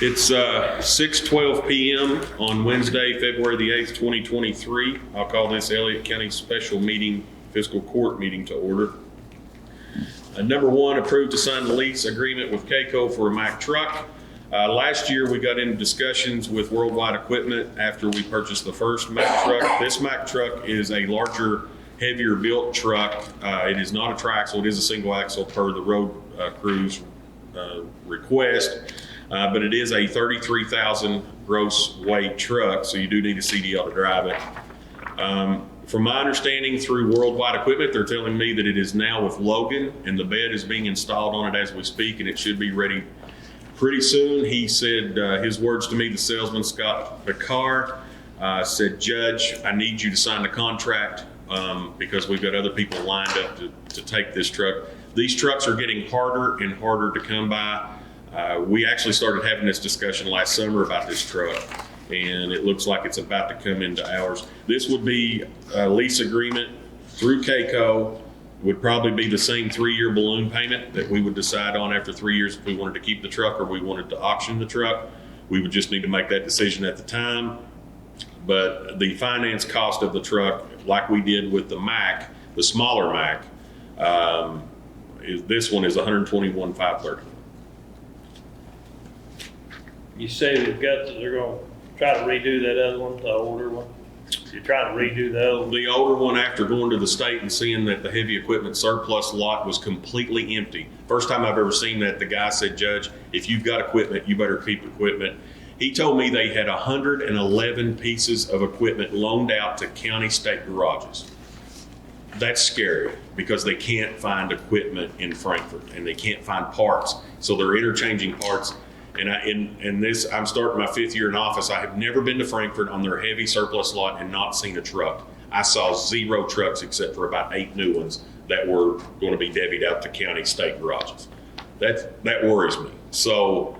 It's 6:12 p.m. on Wednesday, February the 8th, 2023. I'll call this Elliott County special meeting, fiscal court meeting to order. Number one, approved to sign the lease agreement with CAECO for a Mack truck. Last year, we got into discussions with Worldwide Equipment after we purchased the first Mack truck. This Mack truck is a larger, heavier built truck. It is not a tri-axle, it is a single axle per the road crew's request. But it is a 33,000 gross weight truck, so you do need a CDL to drive it. From my understanding through Worldwide Equipment, they're telling me that it is now with Logan and the bed is being installed on it as we speak, and it should be ready pretty soon. He said, his words to me, the salesman, Scott the car, said, "Judge, I need you to sign the contract because we've got other people lined up to take this truck." These trucks are getting harder and harder to come by. We actually started having this discussion last summer about this truck, and it looks like it's about to come into ours. This would be a lease agreement through CAECO, would probably be the same 3-year balloon payment that we would decide on after 3 years if we wanted to keep the truck or we wanted to auction the truck. We would just need to make that decision at the time. But the finance cost of the truck, like we did with the Mack, the smaller Mack, this one is $121,530. You say they're going to try to redo that other one, the older one? You're trying to redo the other one? The older one, after going to the state and seeing that the heavy equipment surplus lot was completely empty. First time I've ever seen that, the guy said, "Judge, if you've got equipment, you better keep equipment." He told me they had 111 pieces of equipment loaned out to county state garages. That's scary because they can't find equipment in Frankfort and they can't find parts. So they're interchanging parts. And I'm starting my 5th year in office. I have never been to Frankfort on their heavy surplus lot and not seen a truck. I saw 0 trucks except for about 8 new ones that were going to be divvied out to county state garages. That worries me. So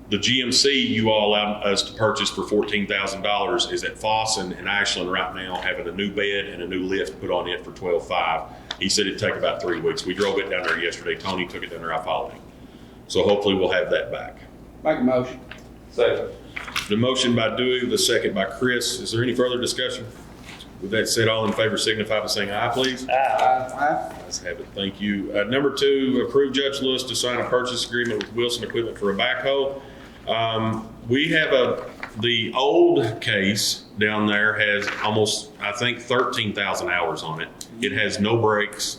the GMC you all allowed us to purchase for $14,000 is at Foss and Ashland right now, having a new bed and a new lift put on it for $12,500. He said it'd take about 3 weeks. We drove it down there yesterday. Tony took it down there. I followed him. So hopefully we'll have that back. Make a motion. Second. The motion by Dewey, the second by Chris. Is there any further discussion? With that said, all in favor signify by saying aye, please. Aye. Let's have it. Thank you. Number 2, approve Judge Lewis to sign a purchase agreement with Wilson Equipment for a backhoe. We have the old case down there has almost, I think, 13,000 hours on it. It has no brakes.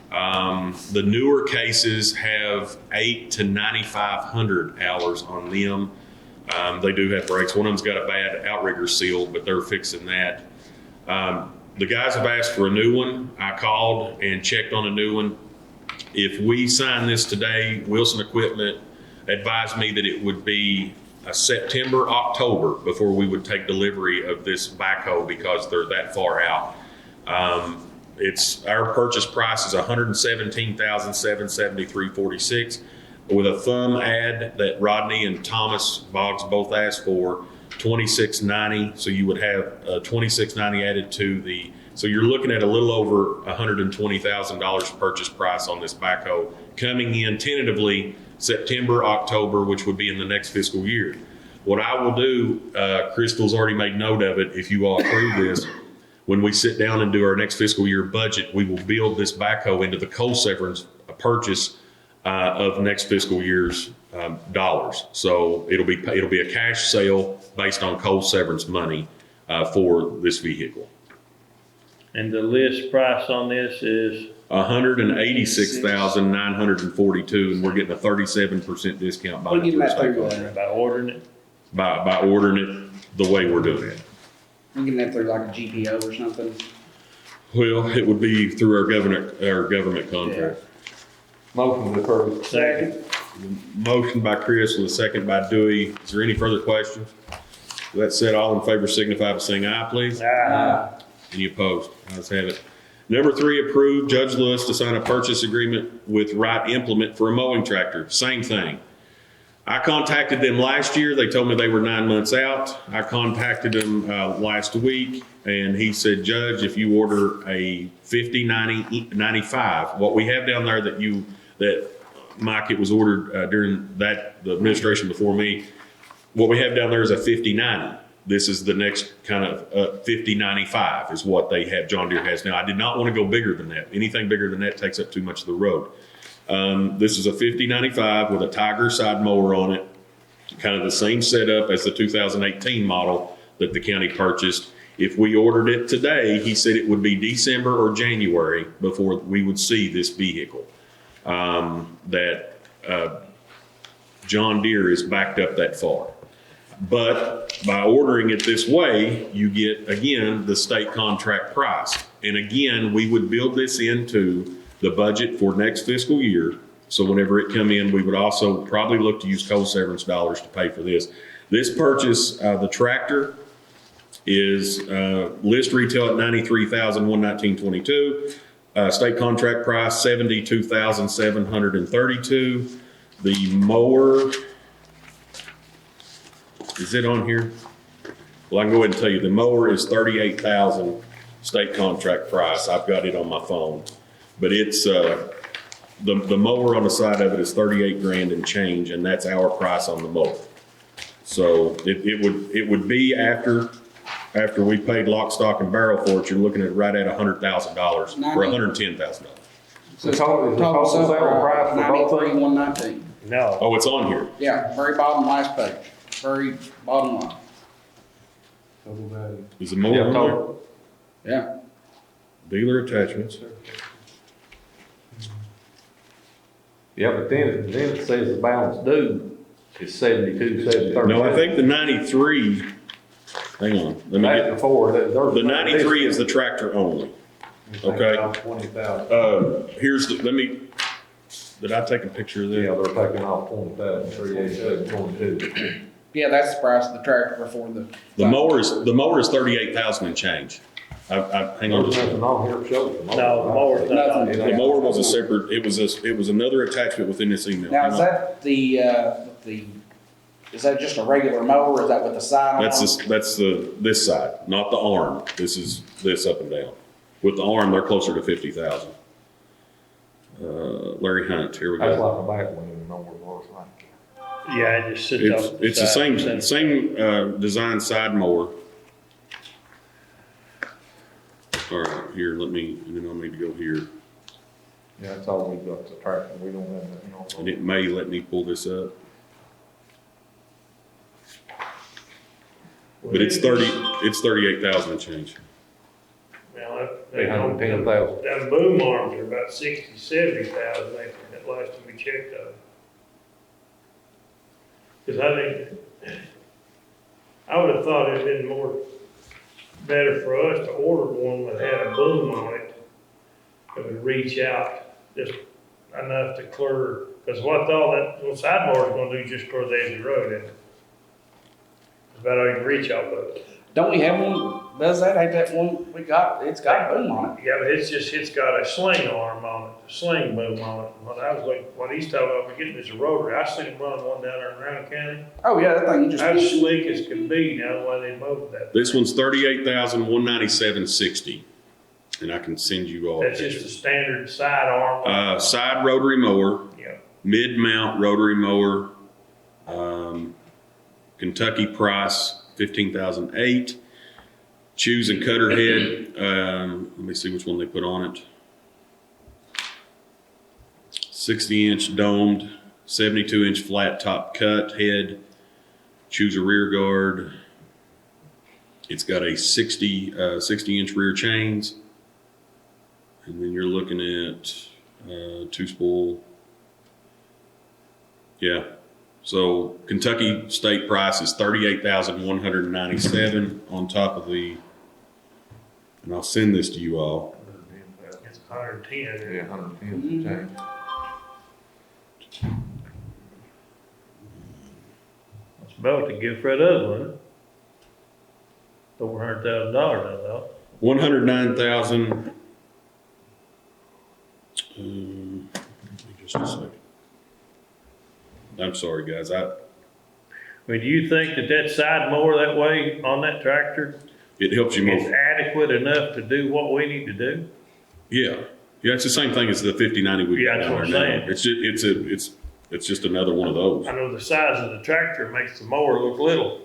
The newer cases have 800 to 9,500 hours on them. They do have brakes. One of them's got a bad outrigger seal, but they're fixing that. The guys have asked for a new one. I called and checked on a new one. If we sign this today, Wilson Equipment advised me that it would be September, October before we would take delivery of this backhoe because they're that far out. Our purchase price is $117,773.46 with a thumb add that Rodney and Thomas Boggs both asked for, $26.90. So you would have $26.90 added to the. So you're looking at a little over $120,000 purchase price on this backhoe coming in tentatively September, October, which would be in the next fiscal year. What I will do, Crystal's already made note of it. If you all approve this. When we sit down and do our next fiscal year budget, we will build this backhoe into the coal severance purchase of next fiscal year's dollars. So it'll be a cash sale based on coal severance money for this vehicle. And the list price on this is? $186,942, and we're getting a 37% discount by ordering it? By ordering it the way we're doing it. We can get through like a GPO or something. Well, it would be through our government contract. Motion to approve. Second. Motion by Chris with a second by Dewey. Is there any further questions? With that said, all in favor signify by saying aye, please. Aye. Any opposed? Let's have it. Number 3, approve Judge Lewis to sign a purchase agreement with Wright Implement for a mowing tractor. Same thing. I contacted them last year. They told me they were 9 months out. I contacted them last week, and he said, "Judge, if you order a 50, 90, 95, what we have down there that Mike, it was ordered during the administration before me, what we have down there is a 5090. This is the next kind of 5095 is what they have, John Deere has now. I did not want to go bigger than that. Anything bigger than that takes up too much of the road. This is a 5095 with a Tiger side mower on it, kind of the same setup as the 2018 model that the county purchased. If we ordered it today, he said it would be December or January before we would see this vehicle. John Deere is backed up that far. But by ordering it this way, you get, again, the state contract price. And again, we would build this into the budget for next fiscal year. So whenever it come in, we would also probably look to use coal severance dollars to pay for this. This purchase, the tractor is list retail at $93,119.22. State contract price $72,732. The mower, is it on here? Well, I can go ahead and tell you the mower is $38,000 state contract price. I've got it on my phone, but it's the mower on the side of it is 38 grand and change, and that's our price on the mower. So it would be after we paid lock, stock, and barrel for it, you're looking at right at $100,000 or $110,000. So Total sale price for both of them? $93,119. No, Oh, it's on here. Yeah, very bottom, last page, very bottom line. Total value. Is the mower Yeah, on there? total. Yeah, Dealer attachments. Yeah, but then it says the balance due is 72,730. No, I think the 93, hang on, let me That's get, before, the 93 is the tractor only. Okay. 20,000. Here's did I take a picture of Yeah, that? they're taking off 20,387.22. yeah, that's the price of the tractor before the. The mower is 38,000 and change. Hang on There's just a nothing second. on here shows the mower. no, the mower's not on Nothing. it. The mower was a separate, it was another attachment within this email. Now, Hang is on. that is that just a regular mower, or is that with the sign on? That's this side, not the arm. This is this up and down. With the arm, they're closer to 50,000. Larry Hunt, here we That's go. like a back one in the mower was like. Yeah, it just sits It's, off. it's the same design side mower. All right, here, and then I'll need to go here. Yeah, that's all we got, the tractor, we don't have nothing on. And it may let me pull this up. But it's 38,000 and change. Well, Eight hundred and 10,000. them boom arms are about 70,000, that last time we checked on. Cause I would have thought it'd been better for us to order one that had a boom on it that would reach out just enough to clear, cause what all that little side mower's gonna do is just clear the edge of the road, isn't it? It's about all you can reach out of it. Don't we have one, does that, ain't that one we got, it's got a boom on it? Yeah, but it's got a sling arm on it, a sling boom on it. What he's talking about, we're getting this rotary. I seen him run one down there in Round County. Oh, yeah, that thing just. That's slick as can be now, the way they mowed that. This one's 38,197.60. And I can send you all. That's just a standard side arm. Side rotary mower, Yeah, mid-mount rotary mower, Kentucky price, 15,008. Choose and cutter head, let me see which one they put on it. 60-inch domed, 72-inch flat top cut head. Choose a rear guard. It's got a 60-inch rear chains. And then you're looking at two spool. Yeah. So Kentucky state price is $38,197 on top of the, and I'll send this to you all. it's 110. Yeah, 110 change. It's about to give for that other one. Over $100,000, I thought. 109,000. Just a second. I'm sorry, guys. I mean, do you think that side mower that way on that tractor It helps you is move. adequate enough to do what we need to do? Yeah. Yeah, it's the same thing as the 5090 we Yeah, got that's down what there I'm now. saying. It's just, It's just another one of those. I know the size of the tractor makes the mower look little.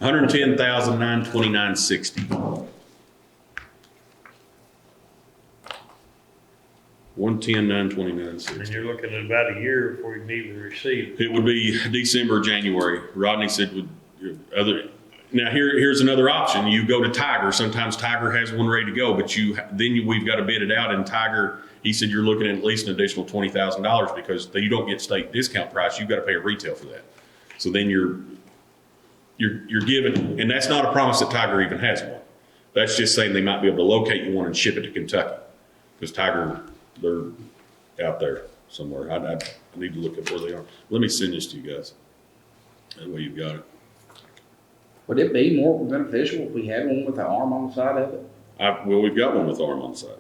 110,929.60. 110,929.60. And you're looking at about a year before you can even receive it. It would be December, January. Rodney said now here's another option. You go to Tiger. Sometimes Tiger has one ready to go, but we've got to bid it out. And Tiger, he said you're looking at least an additional $20,000 because you don't get state discount price. You've got to pay a retail for that. So then you're given, and that's not a promise that Tiger even has one. That's just saying they might be able to locate you one and ship it to Kentucky because Tiger, they're out there somewhere. I need to look up where they are. Let me send this to you guys. That way you've got it. Would it be more beneficial if we had one with an arm on the side of it? Well, we've got one with arm on the side.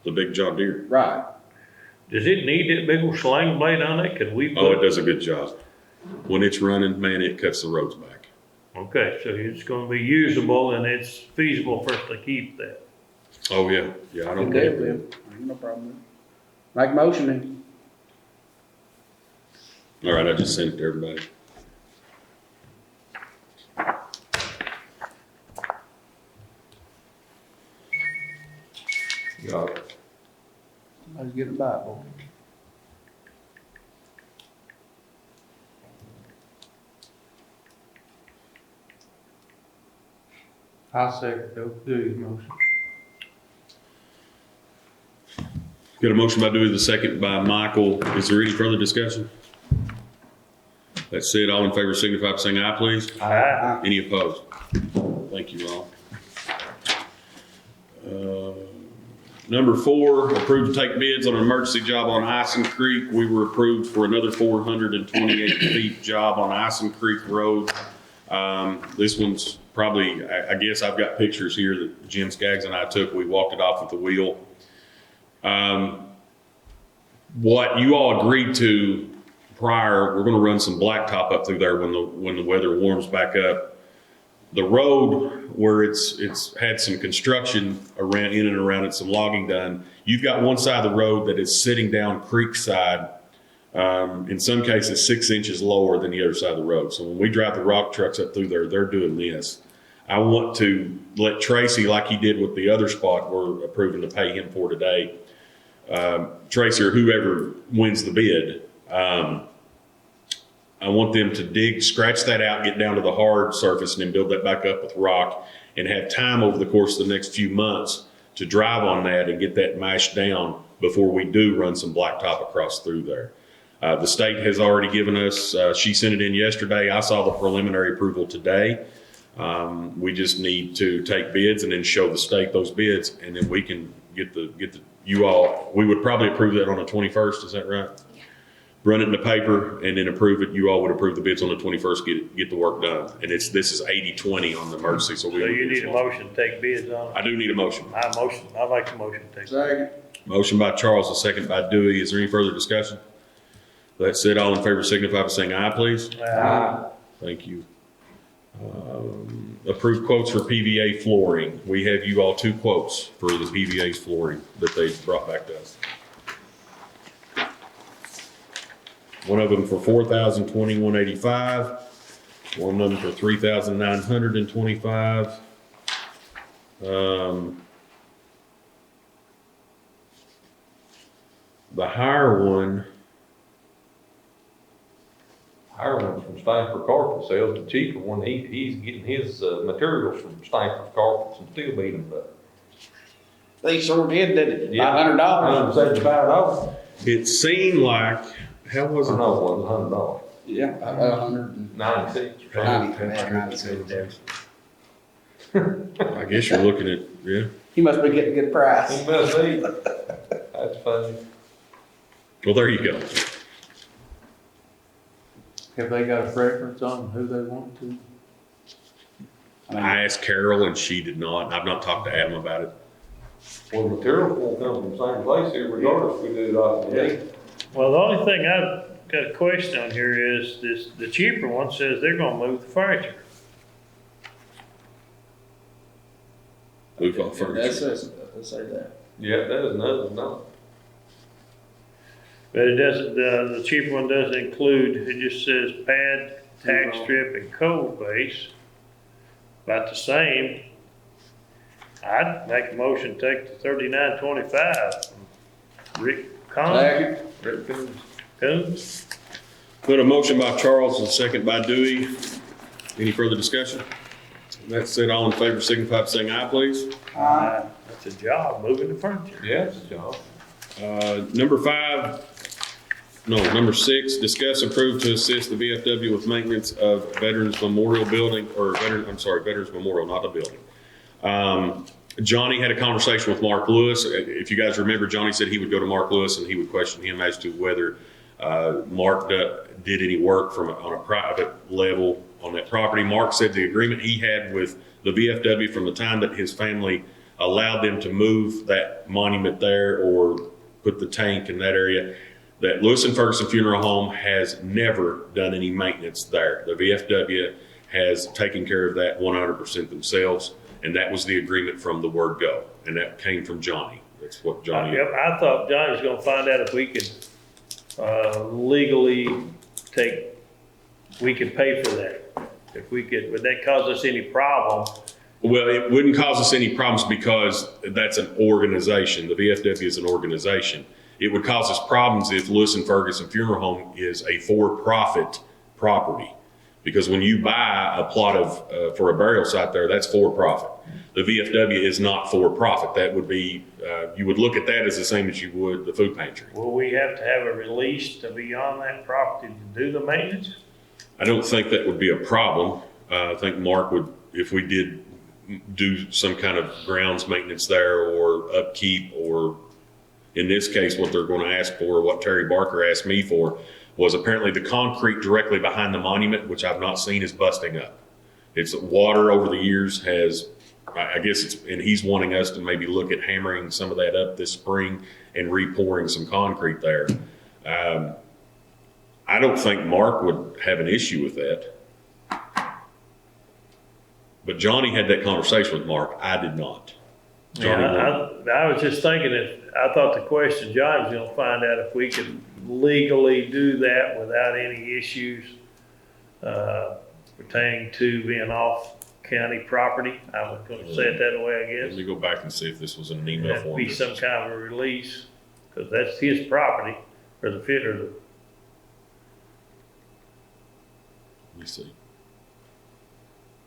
The big John Deere. Right. Does it need that big old sling blade on it? Could we Oh, it put, does a good job. When it's running, man, it cuts the roads back. okay, so it's gonna be usable and it's feasible for us to keep that. Oh, yeah. Yeah, I don't Okay, care. well, ain't no problem. Make a motion then. All right, I just sent it to everybody. Got it. Let's get a Bible. I second Dewey's motion. Got a motion by Dewey, the second by Michael. Is there any further discussion? That said, all in favor signify by saying aye, please. Aye. Any opposed? Thank you all. Number 4, approved to take bids on an emergency job on Ison Creek. We were approved for another 428 feet job on Ison Creek Road. This one's probably, I guess I've got pictures here that Jim Skaggs and I took. We walked it off with the wheel. What you all agreed to prior, we're going to run some blacktop up through there when the weather warms back up. The road where it's had some construction around in and around it, some logging done. You've got one side of the road that is sitting down creek side. In some cases, 6 inches lower than the other side of the road. So when we drive the rock trucks up through there, they're doing this. I want to let Tracy, like he did with the other spot we're approving to pay him for today, Tracy or whoever wins the bid, I want them to scratch that out, get down to the hard surface, and then build that back up with rock and have time over the course of the next few months to drive on that and get that mashed down before we do run some blacktop across through there. The state has already given us, she sent it in yesterday. I saw the preliminary approval today. We just need to take bids and then show the state those bids, and then we can get you all, we would probably approve that on the 21st, is that right? Run it in the paper and then approve it. You all would approve the bids on the 21st, get the work done. And this is 80-20 on the emergency. So you need a motion to take bids on it? I do need a motion. I like the motion to take. Second. Motion by Charles, a second by Dewey. Is there any further discussion? That said, all in favor signify by saying aye, please. Aye. Thank you. Approved quotes for PVA flooring. We have you all 2 quotes for the PVA flooring that they brought back to us. One of them for $4,021.85. One of them for $3,925. The higher one. Higher one's from Stanford Carpet Sales, the cheaper one, he's getting his materials from Stanford Carpets and still beating them up. They sure did it? $500? $175. It seemed like, how was it? No, it wasn't $100. Yeah, $196. 96 or something. I guess you're looking at, yeah. He must be getting a good price. He must be. That's funny. Well, there you go. Have they got a preference on who they want to? I asked Carol and she did not. I've not talked to Adam about it. Well, the materials won't come from the same place here regardless if we do it off the gate. Well, the only thing I've got a question on here is the cheaper one says they're gonna move the furniture. Move off furniture. Let's say that. Yeah, that is another, no. But it doesn't, the cheaper one doesn't include, it just says pad, tack strip, and cold base. About the same. I'd make a motion, to take the $39.25. Rick Con, Second. Rick Coons. Coons, Put a motion by Charles and a second by Dewey. Any further discussion? That said, all in favor signify by saying aye, please. that's a job, moving the furniture. Yeah, it's a job. Number 6, discuss approve to assist the VFW with maintenance of Veterans Memorial Building, Veterans Memorial, not a building. Johnny had a conversation with Mark Lewis. If you guys remember, Johnny said he would go to Mark Lewis and he would question him as to whether Mark did any work on a private level on that property. Mark said the agreement he had with the VFW from the time that his family allowed them to move that monument there or put the tank in that area, that Lewis and Ferguson Funeral Home has never done any maintenance there. The VFW has taken care of that 100% themselves, and that was the agreement from the word go, and that came from Johnny. That's what Johnny. Yep, I thought Johnny was gonna find out if we could, legally we could pay for that. If we could, would that cause us any problem? Well, it wouldn't cause us any problems because that's an organization. The VFW is an organization. It would cause us problems if Lewis and Ferguson Funeral Home is a for-profit property. Because when you buy a plot of for a burial site there, that's for-profit. The VFW is not for-profit. That would be, you would look at that as the same as you would the food pantry. Will we have to have a release to be on that property to do the maintenance? I don't think that would be a problem. I think Mark would, if we did do some kind of grounds maintenance there or upkeep, or in this case, what they're going to ask for, what Terry Barker asked me for, was apparently the concrete directly behind the monument, which I've not seen, is busting up. It's water over the years has, I guess it's, and he's wanting us to maybe look at hammering some of that up this spring and re-pouring some concrete there. I don't think Mark would have an issue with that. But Johnny had that conversation with Mark. I did not. Johnny, I was just thinking I thought the question John was gonna find out if we could legally do that without any issues, pertaining to being off county property. I was gonna say it that way, I let guess. me go back and see if this was in an email That'd form. be some kind of a release, cause that's his property, or the fit, or the, Let me see.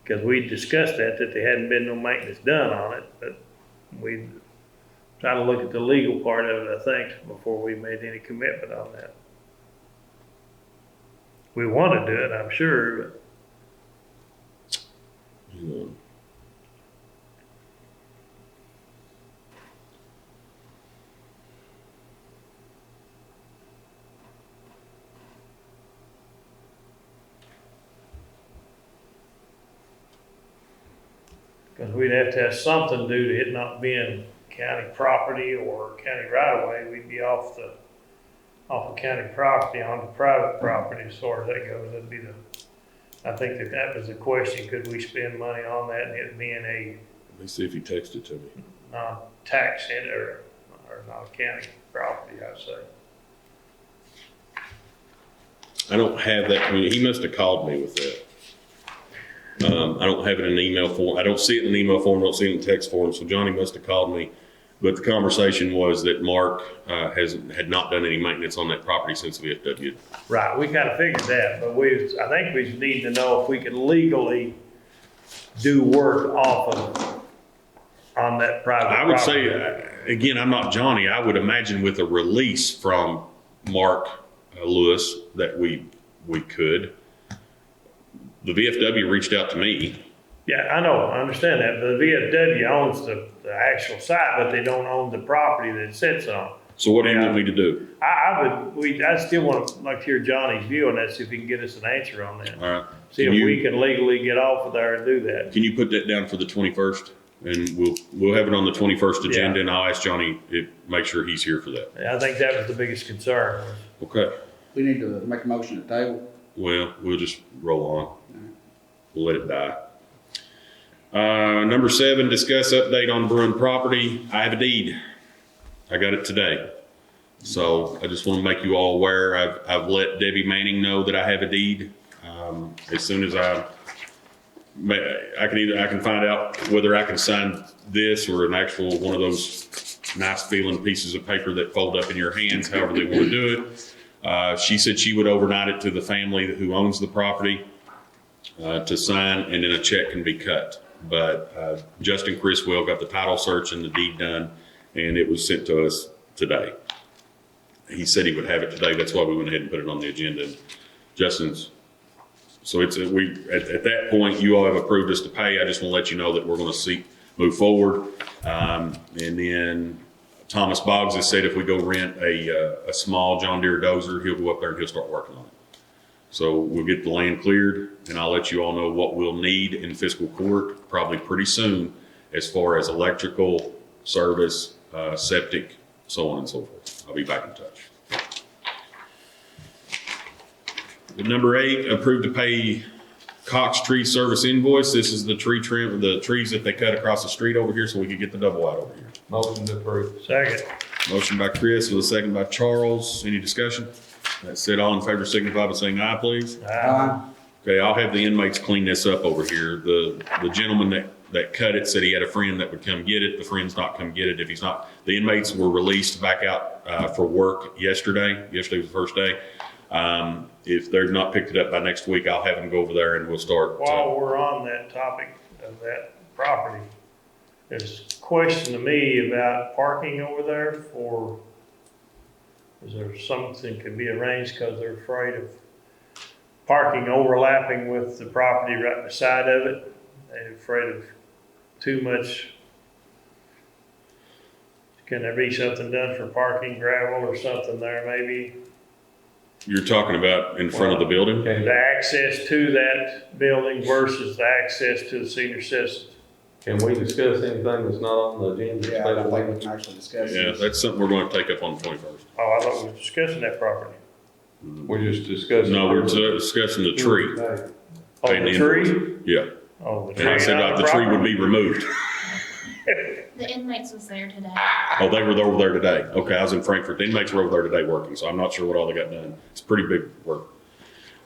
cause we discussed that there hadn't been no maintenance done on it, but we trying to look at the legal part of it, I think, before we made any commitment on that. We want to do it, I'm sure, but Hang on. because we'd have to have something due to it not being county property or county right of way. We'd be off of county property onto private property as far as that goes. That'd be I think that was the question, could we spend money on that and it being a Let me see if he texted to me. non-tax or not county property, I'd say. I don't have that. He must have called me with that. I don't have it in an email form. I don't see it in an email form. I don't see it in text form. So Johnny must have called me. But the conversation was that Mark had not done any maintenance on that property since the VFW. Right, we kind of figured that, but I think we need to know if we could legally do work on that private property. I would say, again, I'm not Johnny. I would imagine with a release from Mark Lewis that we could. The VFW reached out to me. Yeah, I know, I understand that, but the VFW owns the actual site, but they don't own the property that it sits on. So what do you want me to do? I still want to like to hear Johnny's view on that, see if he can get us an answer on that. All right. See if we can legally get off of there and do that. Can you put that down for the 21st? And we'll have it on the 21st agenda, and I'll ask Johnny to make sure he's here for that. I think that was the biggest concern. Okay. We need to make a motion at table. Well, we'll just roll on. We'll let it die. Number 7, discuss update on Bruin property. I have a deed. I got it today. So I just want to make you all aware, I've let Debbie Manning know that I have a deed. As soon as I can find out whether I can sign this or an actual one of those nice feeling pieces of paper that fold up in your hands, however they want to do it. She said she would overnight it to the family who owns the property to sign, and then a check can be cut. But Justin Criswell got the title search and the deed done, and it was sent to us today. He said he would have it today. That's why we went ahead and put it on the agenda. Justin's. So it's at that point, you all have approved us to pay. I just want to let you know that we're going to move forward. And then Thomas Boggs has said if we go rent a small John Deere dozer, he'll go up there and he'll start working on it. So we'll get the land cleared, and I'll let you all know what we'll need in fiscal court probably pretty soon as far as electrical, service, septic, so on and so forth. I'll be back in touch. Number 8, approved to pay Cox Tree Service invoice. This is the tree trim, the trees that they cut across the street over here so we could get the double wide over here. Motion to approve. Second. Motion by Chris with a second by Charles. Any discussion? That said, all in favor signify by saying aye, please. Okay, I'll have the inmates clean this up over here. The gentleman that cut it said he had a friend that would come get it. The friend's not come get it. If he's not, the inmates were released back out for work yesterday. Yesterday was the first day. If they've not picked it up by next week, I'll have them go over there and we'll start. While we're on that topic of that property, there's a question to me about parking over there is there something could be arranged because they're afraid of parking overlapping with the property right beside of it? They're afraid of too much. Can there be something done for parking, gravel or something there maybe? You're talking about in front of the building? The access to that building versus the access to the senior citizens. Can we discuss anything that's not on the agenda? Yeah, I don't think we can actually discuss Yeah, this. that's something we're going to take up on the 21st. Oh, I thought we were discussing that property. We're just discussing. No, we're discussing the tree. Oh, Paying the the tree? invoice. Yeah. Oh, the tree. And I said not the tree would property. be removed. The inmates was there today. Oh, they were over there today. Okay, I was in Frankfurt. The inmates were over there today working, so I'm not sure what all they got done. It's pretty big work.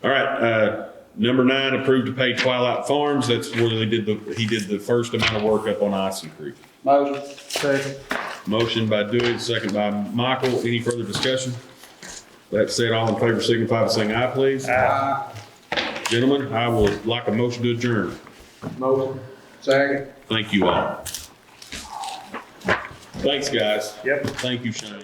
All right, number 9, approved to pay Twilight Farms. That's where he did the first amount of work up on Ison Creek. Motion. Second. Motion by Dewey, second by Michael. Any further discussion? That said, all in favor signify by saying aye, please. Aye. Gentlemen, I would like a motion to adjourn. Motion. Second. Thank you all. Thanks, guys. Yep. Thank you, Shane.